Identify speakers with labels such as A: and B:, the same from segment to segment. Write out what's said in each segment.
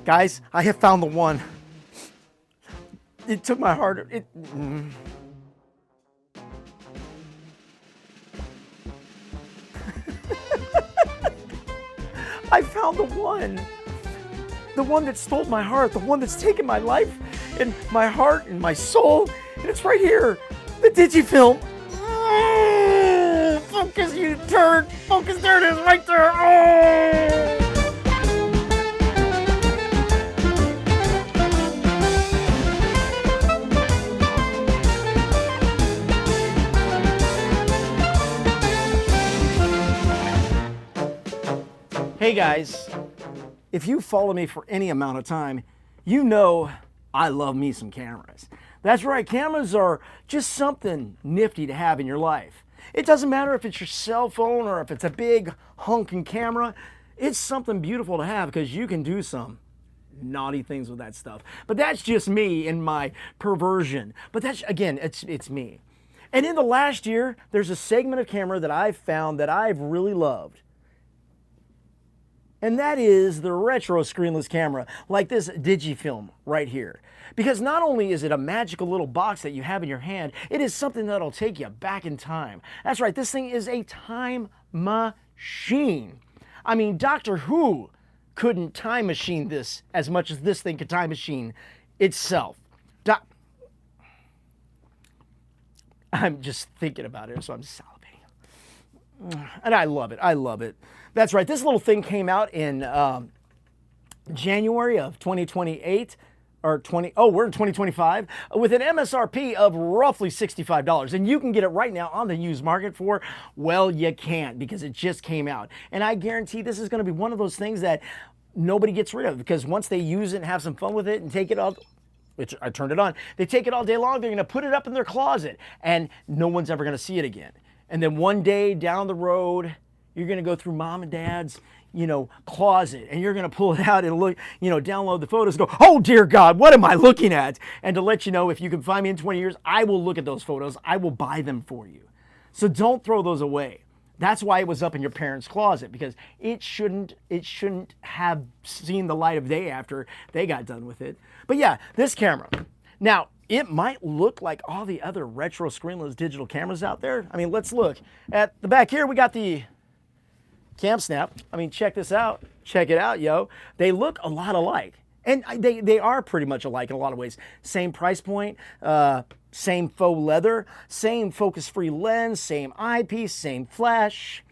A: Guys, I have found the one. It took my heart. I found the one. The one that stole my heart. The one that's taken my life and my heart and my soul. And it's right here. The DigiFilm. Oh, focus, you turd. Focus, there it is right there. Oh. Hey guys, if you follow me for any amount of time, you know I love me some cameras. That's right, cameras are just something nifty to have in your life. It doesn't matter if it's your cell phone or if it's a big honking camera, it's something beautiful to have because you can do some naughty things with that stuff. But that's just me and my perversion. But that's, again, it's me. And in the last year, there's a segment of camera that I've found that I've really loved. And that is the retro screenless camera, like this DigiFilm right here. Because not only is it a magical little box that you have in your hand, it is something that'll take you back in time. That's right, this thing is a time machine. I mean, Doctor Who couldn't time machine this as much as this thing could time machine itself. I'm just thinking about it, so I'm salivating. And I love it, I love it. That's right, this little thing came out in January of 2028, we're in 2025, with an MSRP of roughly $65. And you can get it right now on the used market for, well, you can't because it just came out. And I guarantee this is gonna be one of those things that nobody gets rid of because once they use it and have some fun with it and take it all, which I turned it on, they take it all day long, they're gonna put it up in their closet and no one's ever gonna see it again. And then one day down the road, you're gonna go through mom and dad's, closet, and you're gonna pull it out and look, download the photos, go, oh dear God, what am I looking at? And to let you know, if you can find me in 20 years, I will look at those photos, I will buy them for you. So don't throw those away. That's why it was up in your parents' closet, because it shouldn't have seen the light of day after they got done with it. But yeah, this camera. Now, it might look like all the other retro screenless digital cameras out there. I mean, let's look. At the back here, we got the Cam Snap. I mean, check this out. Check it out, yo. They look a lot alike. And they are pretty much alike in a lot of ways. Same price point, same faux leather, same focus-free lens, same eyepiece, same flash.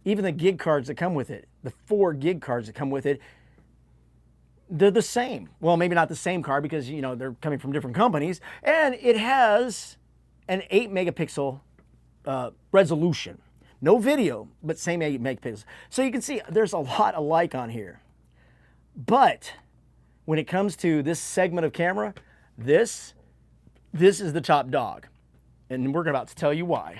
A: Even the gig cards that come with it, the 4 gig cards that come with it, they're the same. Well, maybe not the same card because, they're coming from different companies. And it has an 8 megapixel resolution. No video, but same 8 megapixels. So you can see there's a lot alike on here. But when it comes to this segment of camera, this is the top dog. And we're about to tell you why.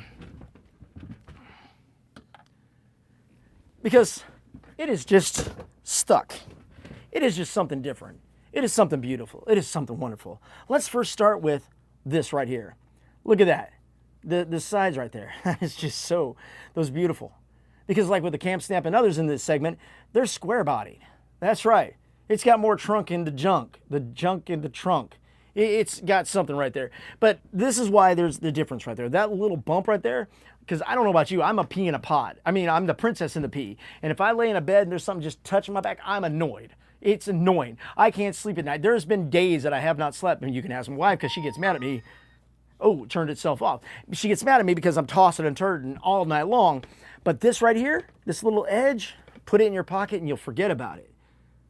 A: Because it is just stuck. It is just something different. It is something beautiful. It is something wonderful. Let's first start with this right here. Look at that. The sides right there. It's just those beautiful. Because like with the Cam Snap and others in this segment, they're square bodied. That's right. It's got more trunk in the junk in the trunk. It's got something right there. But this is why there's the difference right there. That little bump right there, because I don't know about you, I'm a pea in a pod. I mean, I'm the princess in the pea. And if I lay in a bed and there's something just touching my back, I'm annoyed. It's annoying. I can't sleep at night. There's been days that I have not slept, and you can ask my wife because she gets mad at me. Oh, it turned itself off. She gets mad at me because I'm tossing and turning all night long. But this right here, this little edge, put it in your pocket and you'll forget about it.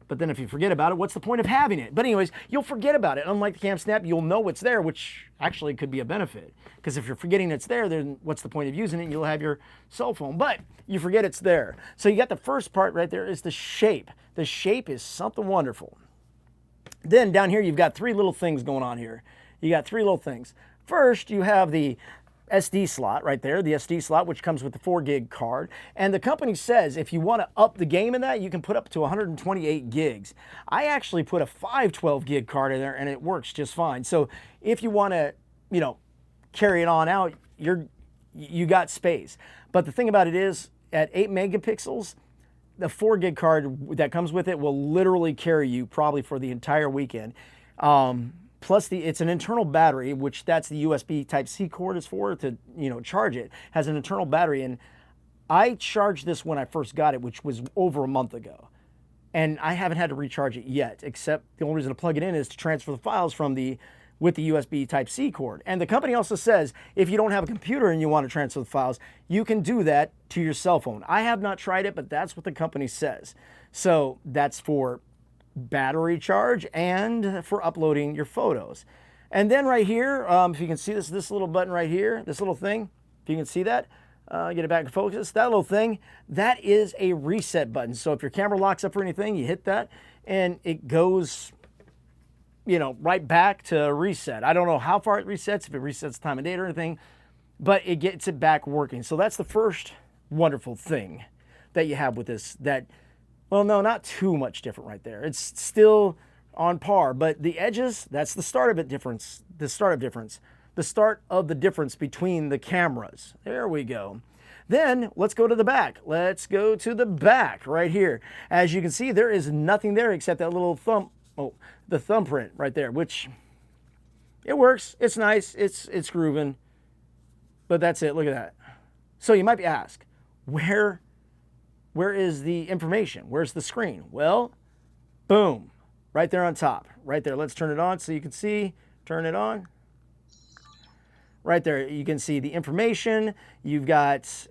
A: But then if you forget about it, what's the point of having it? But anyways, you'll forget about it. Unlike the Cam Snap, you'll know it's there, which actually could be a benefit. Because if you're forgetting it's there, then what's the point of using it? You'll have your cell phone, but you forget it's there. So you got the first part right there is the shape. The shape is something wonderful. Then down here, you've got 3 little things going on here. You got 3 little things. First, you have the SD slot right there, the SD slot, which comes with the 4 gig card. And the company says if you want to up the game in that, you can put up to 128 gigs. I actually put a 512 gig card in there and it works just fine. So if you want to, carry it on out, you got space. But the thing about it is at 8 megapixels, the 4 gig card that comes with it will literally carry you probably for the entire weekend. Plus it's an internal battery, which that's the USB Type-C cord is for, to, you know, charge it. Has an internal battery, and I charged this when I first got it, which was over a month ago. And I haven't had to recharge it yet, except the only reason to plug it in is to transfer the files from with the USB Type-C cord. And the company also says if you don't have a computer and you want to transfer the files, you can do that to your cell phone. I have not tried it, but that's what the company says. So that's for battery charge and for uploading your photos. And then right here, if you can see this little button right here, this little thing, if you can see that, get it back in focus, that little thing, that is a reset button. So if your camera locks up or anything, you hit that and it goes, you know, right back to reset. I don't know how far it resets, if it resets time of day or anything, but it gets it back working. So that's the first wonderful thing that you have with this. That, well, no, not too much different right there. It's still on par, but the edges, that's the start of it difference, the start of the difference between the cameras. There we go. Then let's go to the back. Let's go to the back right here. As you can see, there is nothing there except that little the thumbprint right there, which it works. It's nice. It's grooving, but that's it. Look at that. So you might be asked, where is the information? Where's the screen? Well, boom, right there on top, right there. Let's turn it on so you can see. Turn it on. Right there, you can see the information. You've got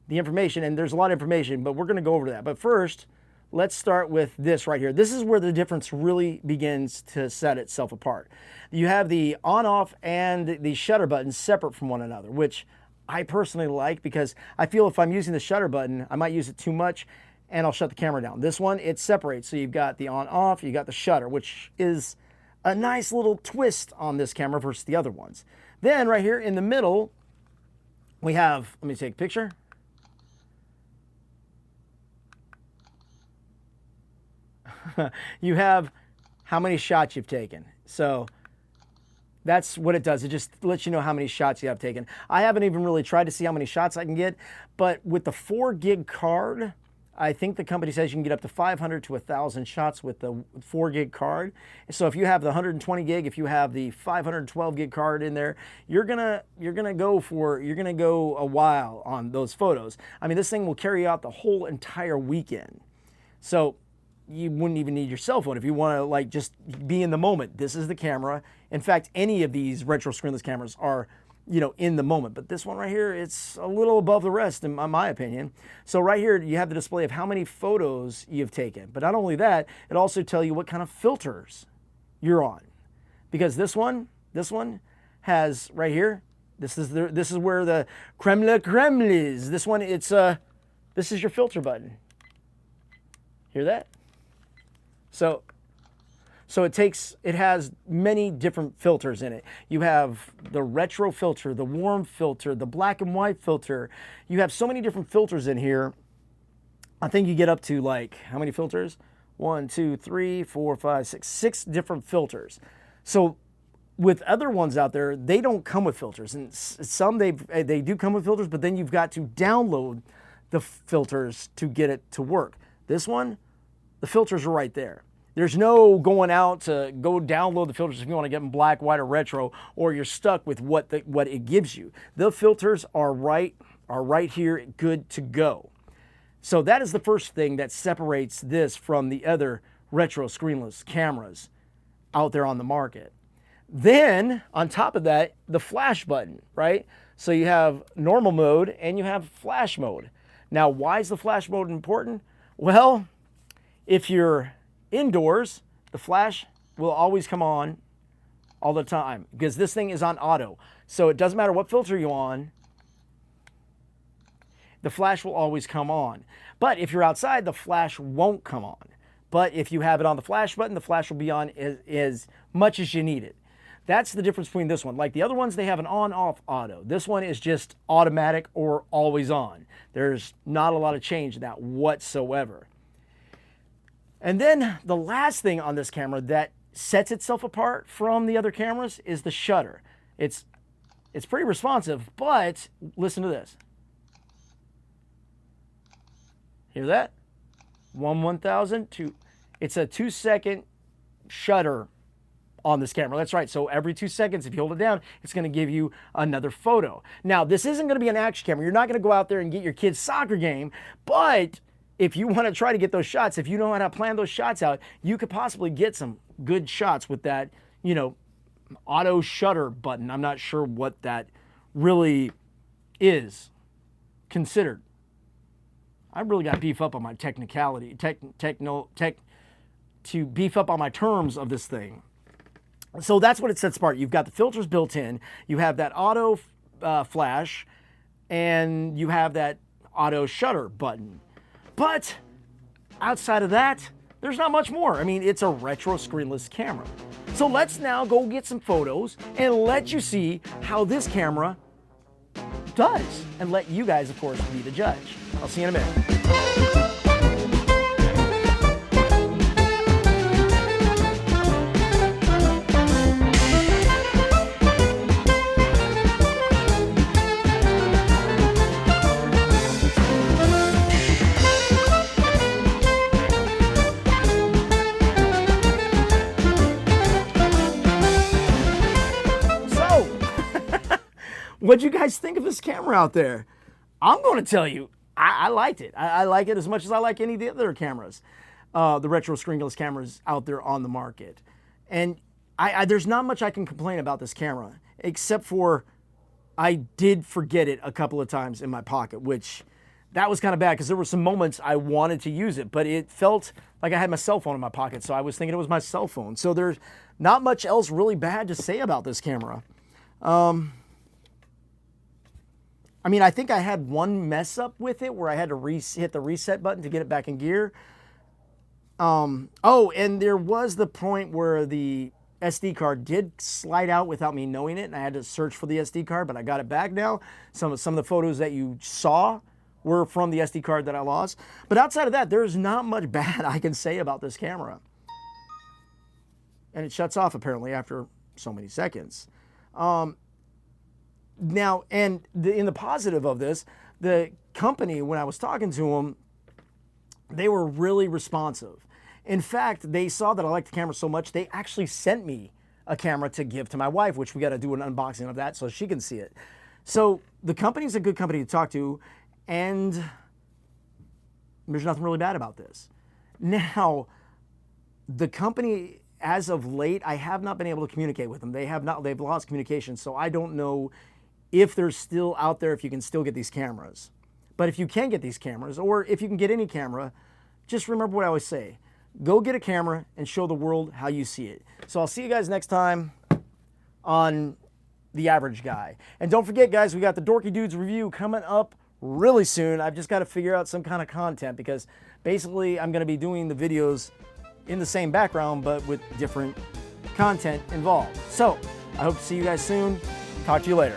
A: the information, and there's a lot of information, but we're going to go over that. But first, let's start with this right here. This is where the difference really begins to set itself apart. You have the on-off and the shutter buttons separate from one another, which I personally like because I feel if I'm using the shutter button, I might use it too much and I'll shut the camera down. This one, it separates. So you've got the on-off, you got the shutter, which is a nice little twist on this camera versus the other ones. Then right here in the middle, we have, let me take a picture. You have how many shots you've taken. So that's what it does. It just lets you know how many shots you have taken. I haven't even really tried to see how many shots I can get, but with the 4 gig card, I think the company says you can get up to 500 to 1,000 shots with the 4 gig card. So if you have the 120 gig, if you have the 512 gig card in there, you're gonna go a while on those photos. I mean, this thing will carry out the whole entire weekend. So you wouldn't even need your cell phone if you want to like just be in the moment. This is the camera. In fact, any of these retro screenless cameras are, you know, in the moment. But this one right here, it's a little above the rest in my opinion. So right here, you have the display of how many photos you've taken. But not only that, it also tells you what kind of filters you're on. Because this one has right here, this is where the creme de la creme is. This one, this is your filter button. Hear that? So it has many different filters in it. You have the retro filter, the warm filter, the black and white filter. You have so many different filters in here. I think you get up to like, how many filters? 1, 2, 3, 4, 5, 6, 6 different filters. So with other ones out there, they don't come with filters. And some they do come with filters, but then you've got to download the filters to get it to work. This one, the filters are right there. There's no going out to go download the filters if you want to get them black, white, or retro, or you're stuck with what it gives you. The filters are right here, good to go. So that is the first thing that separates this from the other retro screenless cameras out there on the market. Then on top of that, the flash button, right? So you have normal mode and you have flash mode. Now, why is the flash mode important? Well, if you're indoors, the flash will always come on all the time because this thing is on auto. So it doesn't matter what filter you're on, the flash will always come on. But if you're outside, the flash won't come on. But if you have it on the flash button, the flash will be on as much as you need it. That's the difference between this one. Like the other ones, they have an on-off auto. This one is just automatic or always on. There's not a lot of change in that whatsoever. And then the last thing on this camera that sets itself apart from the other cameras is the shutter. It's pretty responsive, but listen to this. Hear that? 1/1000, two. It's a 2-second shutter on this camera. That's right. So every 2 seconds, if you hold it down, it's going to give you another photo. Now, this isn't going to be an action camera. You're not going to go out there and get your kid's soccer game, but if you want to try to get those shots, if you know how to plan those shots out, you could possibly get some good shots with that, you know, auto shutter button. I'm not sure what that really is considered. I really got to beef up on my technicality, to beef up on my terms of this thing. So that's what it sets apart. You've got the filters built in, you have that auto flash, and you have that auto shutter button. But outside of that, there's not much more. I mean, it's a retro screenless camera. So let's now go get some photos and let you see how this camera does, and let you guys, of course, be the judge. I'll see you in a minute. What'd you guys think of this camera out there? I'm going to tell you, I liked it. I like it as much as I like any of the other cameras, the retro screenless cameras out there on the market. And there's not much I can complain about this camera, except for I did forget it a couple of times in my pocket, which that was kind of bad because there were some moments I wanted to use it, but it felt like I had my cell phone in my pocket, so I was thinking it was my cell phone. So there's not much else really bad to say about this camera. I mean, I think I had one mess up with it where I had to hit the reset button to get it back in gear. Oh, and there was the point where the SD card did slide out without me knowing it, and I had to search for the SD card, but I got it back now. Some of the photos that you saw were from the SD card that I lost. But outside of that, there's not much bad I can say about this camera. And it shuts off apparently after so many seconds. Now, and in the positive of this, the company, when I was talking to them, they were really responsive. In fact, they saw that I liked the camera so much, they actually sent me a camera to give to my wife, which we got to do an unboxing of that so she can see it. So the company's a good company to talk to, and there's nothing really bad about this. Now, the company, as of late, I have not been able to communicate with them. They've lost communication, so I don't know if they're still out there, if you can still get these cameras. But if you can get these cameras, or if you can get any camera, just remember what I always say. Go get a camera and show the world how you see it. So I'll see you guys next time on The Average Guy. And don't forget, guys, we got the Dorky Dudes review coming up really soon. I've just got to figure out some kind of content, because basically I'm going to be doing the videos in the same background, but with different content involved. So I hope to see you guys soon. Talk to you later.